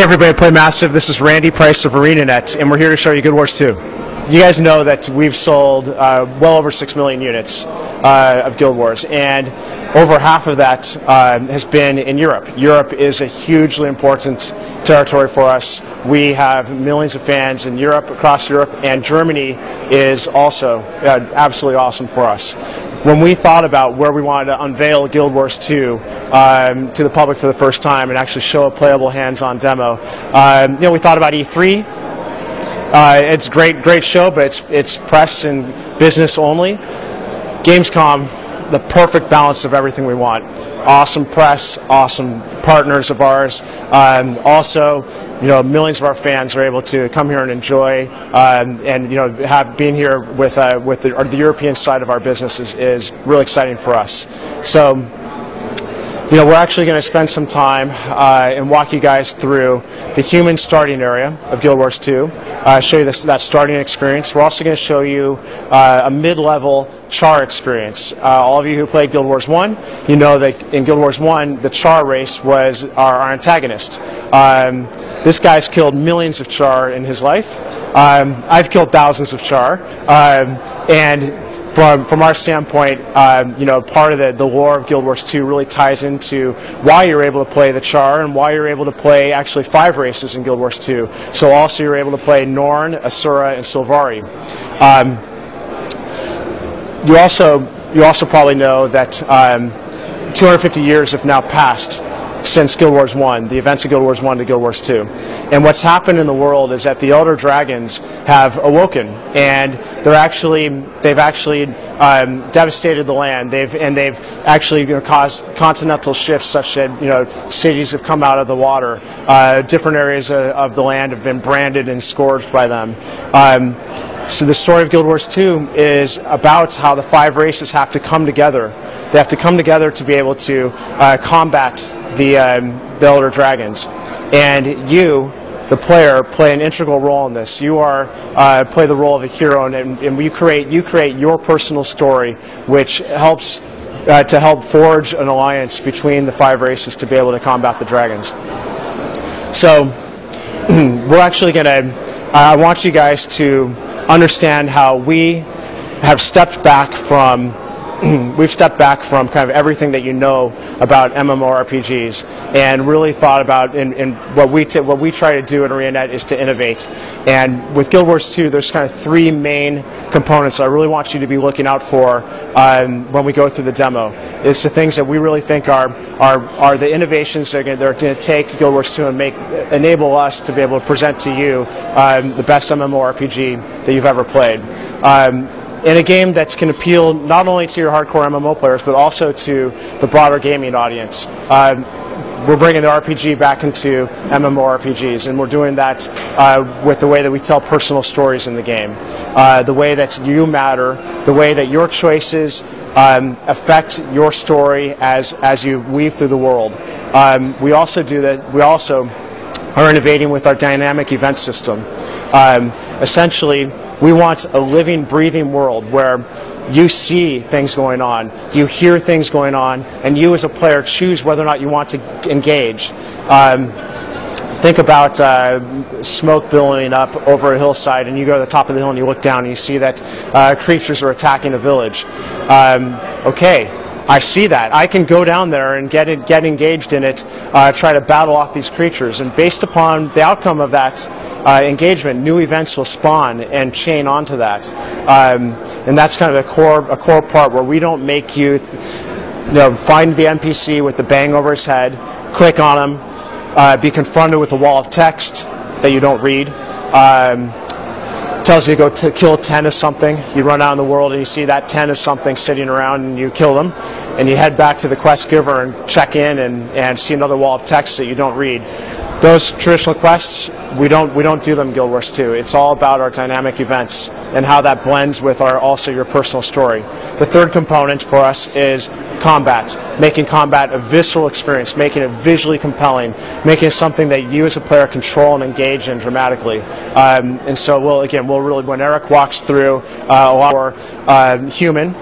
everybody, Play Massive. This is Randy Price of ArenaNet, and we're here to show you Guild Wars 2. You guys know that we've sold well over 6 million units of Guild Wars, and over half of that has been in Europe. Europe is a hugely important territory for us. We have millions of fans in Europe, across Europe, and Germany is also absolutely awesome for us. When we thought about where we wanted to unveil Guild Wars 2 to the public for the first time and actually show a playable hands-on demo, we thought about E3. It's a great show, but it's press and business only. Gamescom, the perfect balance of everything we want. Awesome press, awesome partners of ours. Also, millions of our fans are able to come here and enjoy, and have been here with the European side of our business is really exciting for us. So, we're actually going to spend some time and walk you guys through the human starting area of Guild Wars 2, show you that starting experience. We're also going to show you a mid-level char experience. All of you who played Guild Wars 1, you know that in Guild Wars 1, the char race was our antagonist. This guy's killed millions of char in his life. I've killed thousands of char, and from our standpoint, part of the lore of Guild Wars 2 really ties into why you're able to play the Char and why you're able to play actually 5 races in Guild Wars 2. So also you're able to play Norn, Asura, and Sylvari. You also probably know that 250 years have now passed since Guild Wars 1, the events of Guild Wars 1 to Guild Wars 2. And what's happened in the world is that the Elder Dragons have awoken, and they've actually devastated the land. They've actually caused continental shifts such that cities have come out of the water. Different areas of the land have been branded and scourged by them. So the story of Guild Wars 2 is about how the 5 races have to come together. They have to come together to be able to combat the Elder Dragons. And you, the player, play an integral role in this. You play the role of a hero, and you create your personal story, which helps to help forge an alliance between the 5 races to be able to combat the dragons. So we're actually going to, I want you guys to understand how we have stepped back from kind of everything that you know about MMORPGs and really thought about, and what we try to do at ArenaNet is to innovate. And with Guild Wars 2, there's kind of 3 main components I really want you to be looking out for when we go through the demo. It's the things that we really think are the innovations that are going to take Guild Wars 2 and enable us to be able to present to you the best MMORPG that you've ever played. In a game that can appeal not only to your hardcore MMO players, but also to the broader gaming audience. We're bringing the RPG back into MMORPGs, and we're doing that with the way that we tell personal stories in the game, the way that you matter, the way that your choices affect your story as you weave through the world. We also do that. We also are innovating with our dynamic event system. Essentially, we want a living, breathing world where you see things going on, you hear things going on, and you as a player choose whether or not you want to engage. Think about smoke billowing up over a hillside, and you go to the top of the hill and you look down and you see that creatures are attacking a village. Okay. I see that. I can go down there and get engaged in it, try to battle off these creatures, and based upon the outcome of that engagement, new events will spawn and chain onto that. And that's kind of a core part where we don't make you, find the NPC with the bang over his head, click on him, be confronted with a wall of text that you don't read. Tells you to go to kill 10 of something. You run out in the world and you see that 10 of something sitting around, and you kill them, and you head back to the quest giver and check in and see another wall of text that you don't read. Those traditional quests, we don't do them in Guild Wars 2. It's all about our dynamic events and how that blends with also your personal story. The third component for us is combat, making combat a visceral experience, making it visually compelling, making it something that you as a player control and engage in dramatically. And so we'll really, when Eric walks through a lot more human,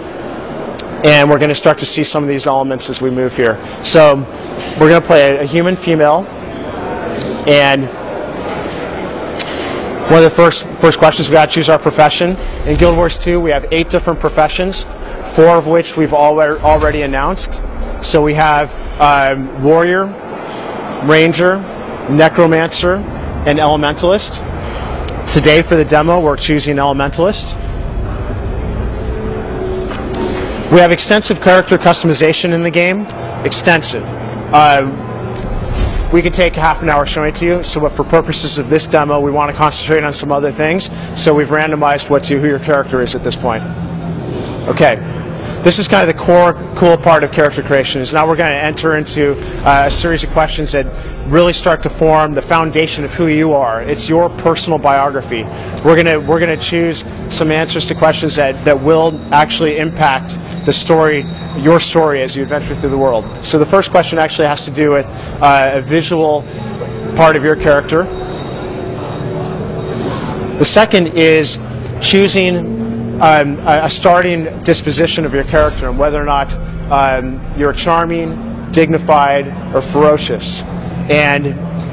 and we're going to start to see some of these elements as we move here. So we're going to play a human female. And one of the first questions, we got to choose our profession. In Guild Wars 2, we have 8 different professions, 4 of which we've already announced. So we have Warrior, Ranger, Necromancer, and Elementalist. Today for the demo, we're choosing Elementalist. We have extensive character customization in the game. Extensive. We could take half an hour showing it to you, so for purposes of this demo, we want to concentrate on some other things, so we've randomized who your character is at this point. Okay, this is kind of the cool part of character creation, is now we're going to enter into a series of questions that really start to form the foundation of who you are. It's your personal biography. We're going to choose some answers to questions that will actually impact the story, your story, as you adventure through the world. So the first question actually has to do with a visual part of your character. The second is choosing a starting disposition of your character and whether or not you're charming, dignified, or ferocious. And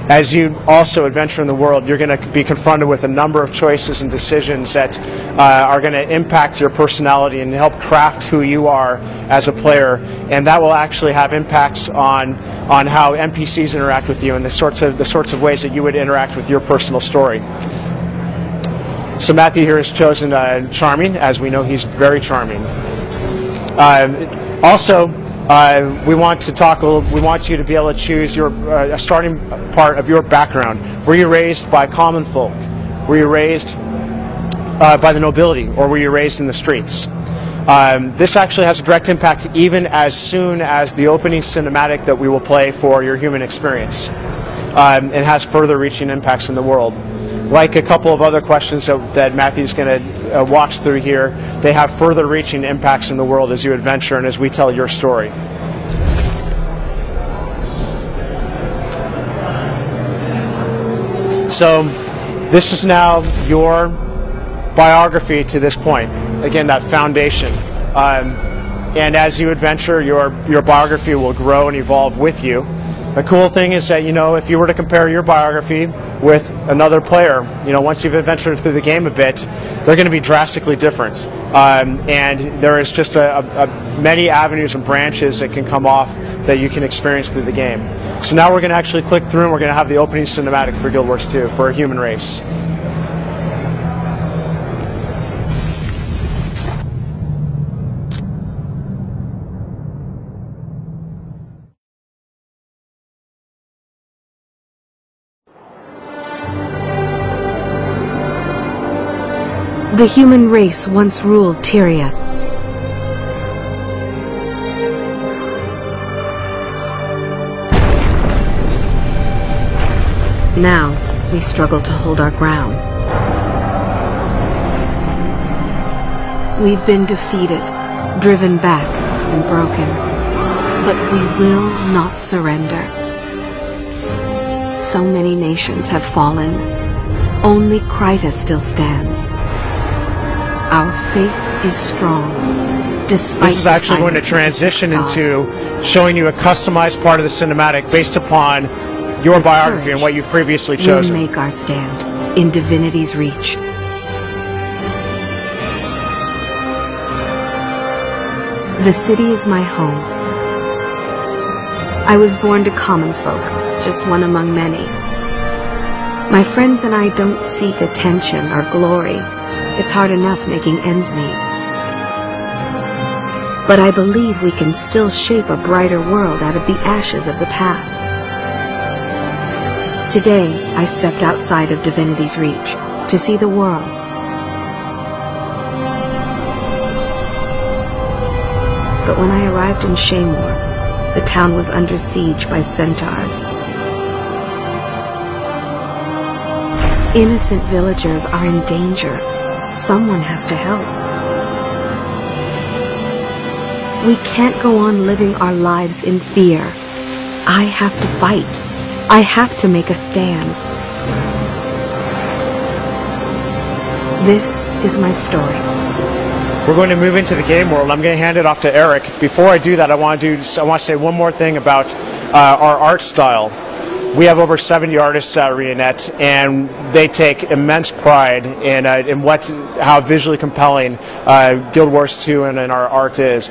as you also adventure in the world, you're going to be confronted with a number of choices and decisions that are going to impact your personality and help craft who you are as a player. And that will actually have impacts on how NPCs interact with you and the sorts of ways that you would interact with your personal story. So Matthew here has chosen charming, as we know he's very charming. We want to talk a little. We want you to be able to choose your a starting part of your background. Were you raised by common folk? Were you raised by the nobility, or were you raised in the streets? This actually has a direct impact even as soon as the opening cinematic that we will play for your human experience. It has further-reaching impacts in the world. Like a couple of other questions that Matthew's going to walk through here, they have further-reaching impacts in the world as you adventure and as we tell your story. So this is now your biography to this point. Again, that foundation. And as you adventure, your biography will grow and evolve with you. The cool thing is that, if you were to compare your biography with another player, once you've adventured through the game a bit, they're going to be drastically different. And there is just many avenues and branches that can come off that you can experience through the game. So now we're going to actually click through and we're going to have the opening cinematic for Guild Wars 2 for a human race. The human race once ruled Tyria. Now, we struggle to hold our ground. We've been defeated, driven back, and broken. But we will not surrender. So many nations have fallen. Only Kryta still stands. Our faith is strong, despite This is actually going to transition into showing you a customized part of the cinematic based upon your biography and what you've previously chosen. We'll make our stand in Divinity's reach. The city is my home. I was born to common folk, just one among many. My friends and I don't seek attention or glory. It's hard enough making ends meet. But I believe we can still shape a brighter world out of the ashes of the past. Today, I stepped outside of Divinity's reach to see the world. But when I arrived in Shaymore, the town was under siege by centaurs. Innocent villagers are in danger. Someone has to help. We can't go on living our lives in fear. I have to fight. I have to make a stand. This is my story. We're going to move into the game world. I'm going to hand it off to Eric. Before I do that, I want to say one more thing about our art style. we have over 70 artists at ArenaNet, and they take immense pride in how visually compelling Guild Wars 2 and our art is.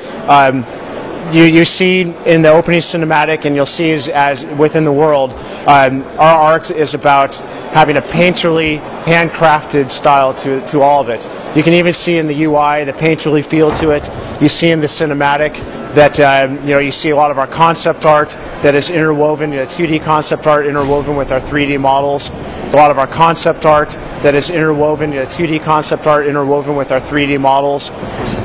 You see in the opening cinematic, and you'll see as within the world, our art is about having a painterly, handcrafted style to all of it. You can even see in the UI the painterly feel to it. You see in the cinematic that you see a lot of our concept art that is interwoven, 2D concept art interwoven with our 3D models. A lot of our concept art that is interwoven, 2D concept art interwoven with our 3D models.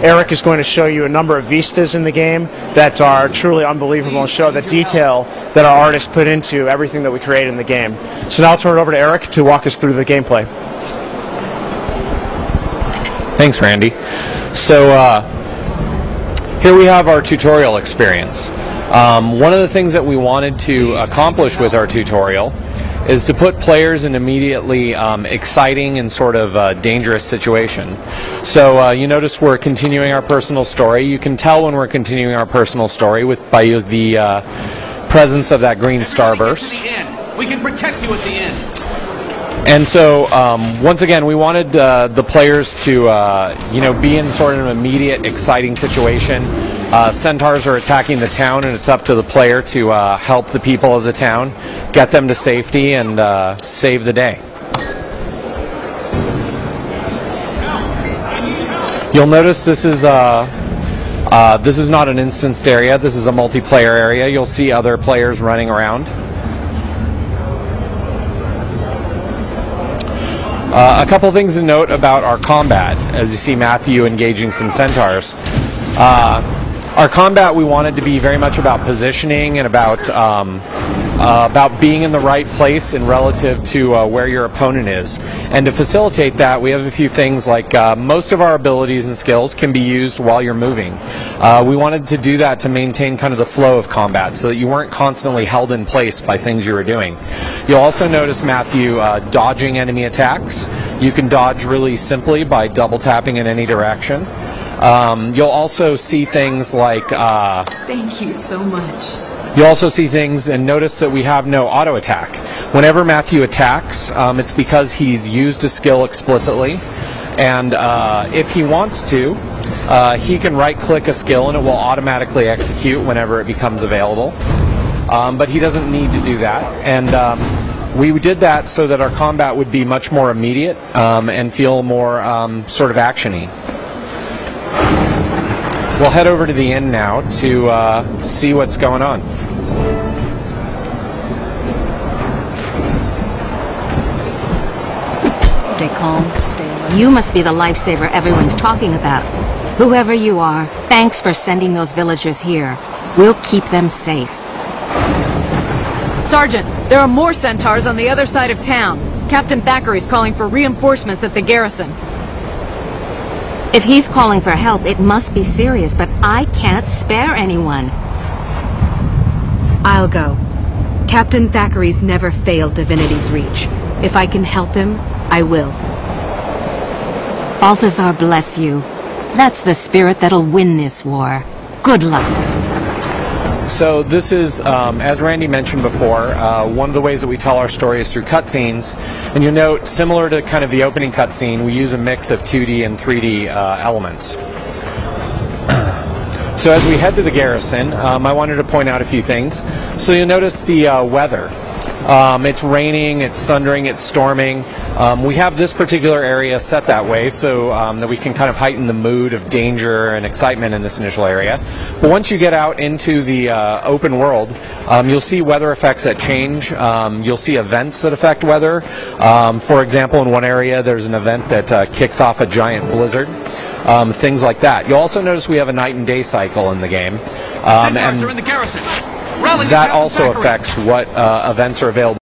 Eric is going to show you a number of vistas in the game that are truly unbelievable and show the detail that our artists put into everything that we create in the game. So now I'll turn it over to Eric to walk us through the gameplay. Thanks, Randy. So here we have our tutorial experience. One of the things that we wanted to accomplish with our tutorial is to put players in immediately exciting and sort of dangerous situation. So you notice we're continuing our personal story. You can tell when we're continuing our personal story by the presence of that green starburst. We can protect you at the end. And so once again, we wanted the players to be in sort of an immediate exciting situation. Centaurs are attacking the town, and it's up to the player to help the people of the town, get them to safety, and save the day. You'll notice this is not an instanced area. This is a multiplayer area. You'll see other players running around. A couple things to note about our combat, as you see Matthew engaging some centaurs. Our combat, we wanted to be very much about positioning and about being in the right place and relative to where your opponent is. And to facilitate that, we have a few things like most of our abilities and skills can be used while you're moving. We wanted to do that to maintain kind of the flow of combat so that you weren't constantly held in place by things you were doing. You'll also notice Matthew dodging enemy attacks. You can dodge really simply by double tapping in any direction. You'll also see things like Thank you so much. You'll also see things and notice that we have no auto attack. Whenever Matthew attacks, it's because he's used a skill explicitly, and if he wants to, he can right click a skill and it will automatically execute whenever it becomes available. But he doesn't need to do that, and we did that so that our combat would be much more immediate and feel more sort of action-y. We'll head over to the inn now to see what's going on. Stay calm, stay alert. You must be the lifesaver everyone's talking about. Whoever you are, thanks for sending those villagers here. We'll keep them safe. Sergeant, there are more centaurs on the other side of town. Captain Thackeray's calling for reinforcements at the garrison. If he's calling for help, it must be serious, but I can't spare anyone. I'll go. Captain Thackeray's never failed Divinity's Reach. If I can help him, I will. Balthazar bless you. That's the spirit that'll win this war. Good luck. So this is, as Randy mentioned before, one of the ways that we tell our story is through cutscenes. And you'll note, similar to kind of the opening cutscene, we use a mix of 2D and 3D elements. So as we head to the garrison, I wanted to point out a few things. So you'll notice the weather. It's raining, it's thundering, it's storming. We have this particular area set that way so that we can kind of heighten the mood of danger and excitement in this initial area. But once you get out into the open world, you'll see weather effects that change. You'll see events that affect weather. For example, in one area there's an event that kicks off a giant blizzard. Things like that. You'll also notice we have a night and day cycle in the game. Centaurs are in the garrison. That also affects what events are available.